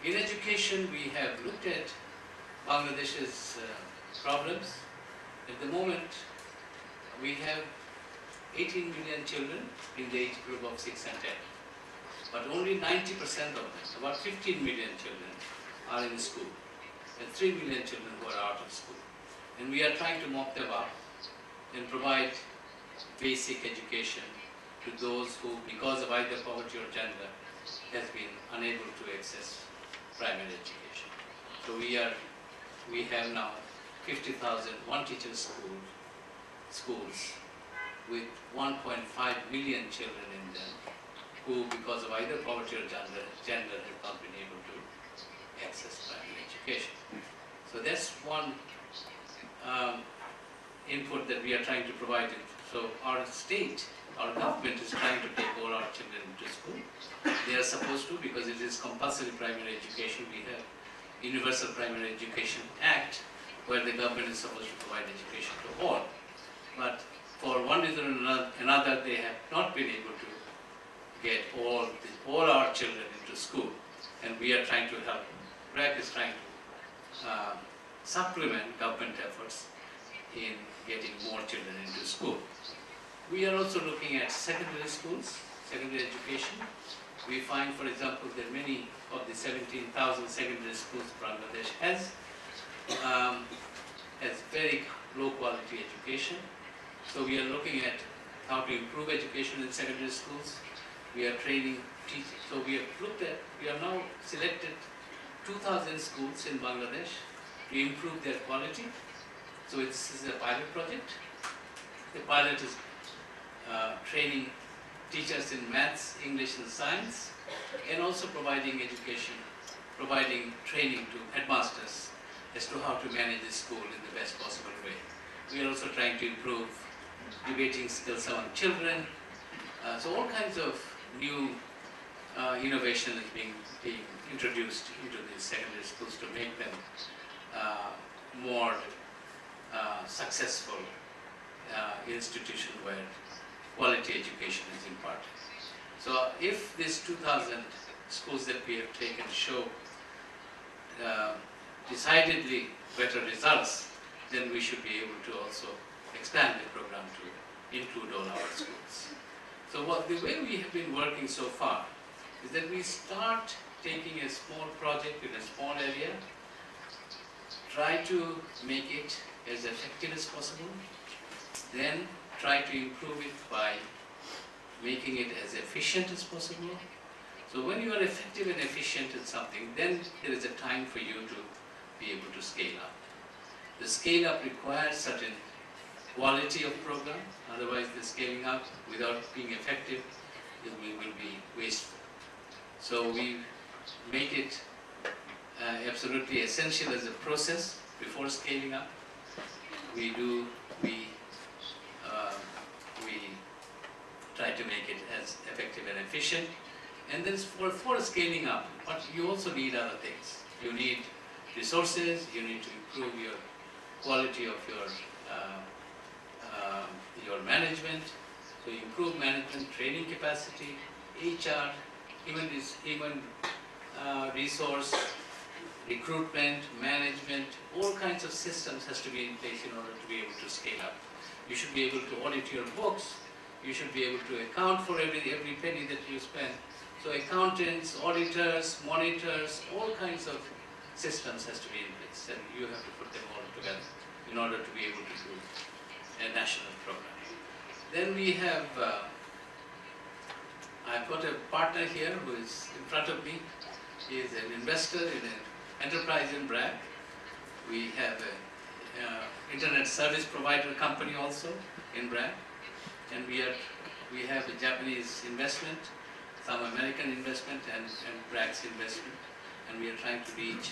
In education, we have looked at Bangladesh's problems. At the moment, we have 18 million children in the age group of 6 and 10. But only 90% of them, about 15 million children, are in school. And 3 million children who are out of school. And we are trying to mop them up and provide basic education to those who, because of either poverty or gender, has been unable to access primary education. So we have now 50,000 one-teacher schools with 1.5 million children in them who, because of either poverty or gender, have not been able to access primary education. So that's one input that we are trying to provide. So our state, our government is trying to take all our children into school. They are supposed to, because it is compulsory primary education. We have Universal Primary Education Act, where the government is supposed to provide education to all. But for one reason or another, they have not been able to get all our children into school. And we are trying to help. BRAC is trying to supplement government efforts in getting more children into school. We are also looking at secondary schools, secondary education. We find, for example, that many of the 17,000 secondary schools Bangladesh has very low quality education. So we are looking at how to improve education in secondary schools. We are training teachers. So we have now selected 2,000 schools in Bangladesh to improve their quality. So this is a pilot project. The pilot is training teachers in maths, English and science, and also providing training to headmasters as to how to manage the school in the best possible way. We are also trying to improve debating skills among children. So all kinds of new innovation is being introduced into these secondary schools to make them more successful institution where quality education is imparted. So if these 2,000 schools that we have taken show decidedly better results, then we should be able to also expand the program to include all our schools. So the way we have been working so far is that we start taking a small project in a small area, try to make it as effective as possible, then try to improve it by making it as efficient as possible. So when you are effective and efficient in something, then there is a time for you to be able to scale up. The scale up requires certain quality of program, otherwise the scaling up without being effective will be wasteful. So we make it absolutely essential as a process before scaling up. We try to make it as effective and efficient. And then for scaling up, but you also need other things. You need resources, you need to improve your quality of your management. So improve management, training capacity, HR, human resource, recruitment, management, all kinds of systems has to be in place in order to be able to scale up. You should be able to audit your books. You should be able to account for every penny that you spend. So accountants, auditors, monitors, all kinds of systems has to be in place, and you have to put them all together in order to be able to do a national program. Then we have, I've got a partner here who is in front of me. He is an investor in an enterprise in BRAC. We have an internet service provider company also in BRAC. And we have a Japanese investment, some American investment, and BRAC's investment. And we are trying to reach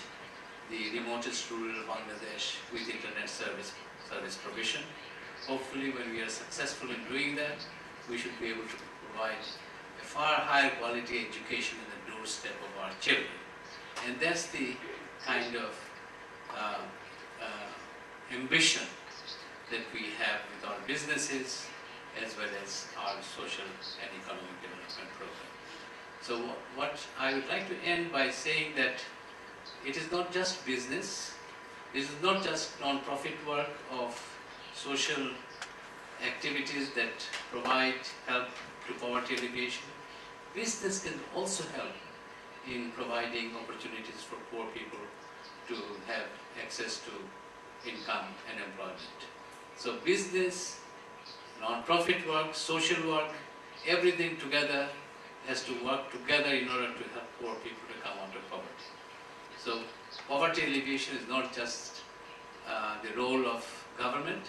the remotest rural Bangladesh with internet service provision. Hopefully, when we are successful in doing that, we should be able to provide a far higher quality education in the doorstep of our children. And that's the kind of ambition that we have with our businesses, as well as our social and economic development program. So what I would like to end by saying that it is not just business, this is not just non-profit work of social activities that provide help to poverty alleviation. Business can also help in providing opportunities for poor people to have access to income and employment. So business, non-profit work, social work, everything together has to work together in order to help poor people to come out of poverty. So poverty alleviation is not just the role of government.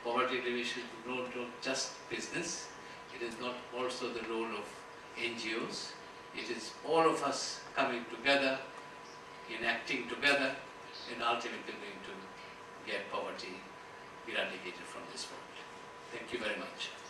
Poverty alleviation is not just business. It is not also the role of NGOs. It is all of us coming together, enacting together, and ultimately going to get poverty eradicated from this world. Thank you very much.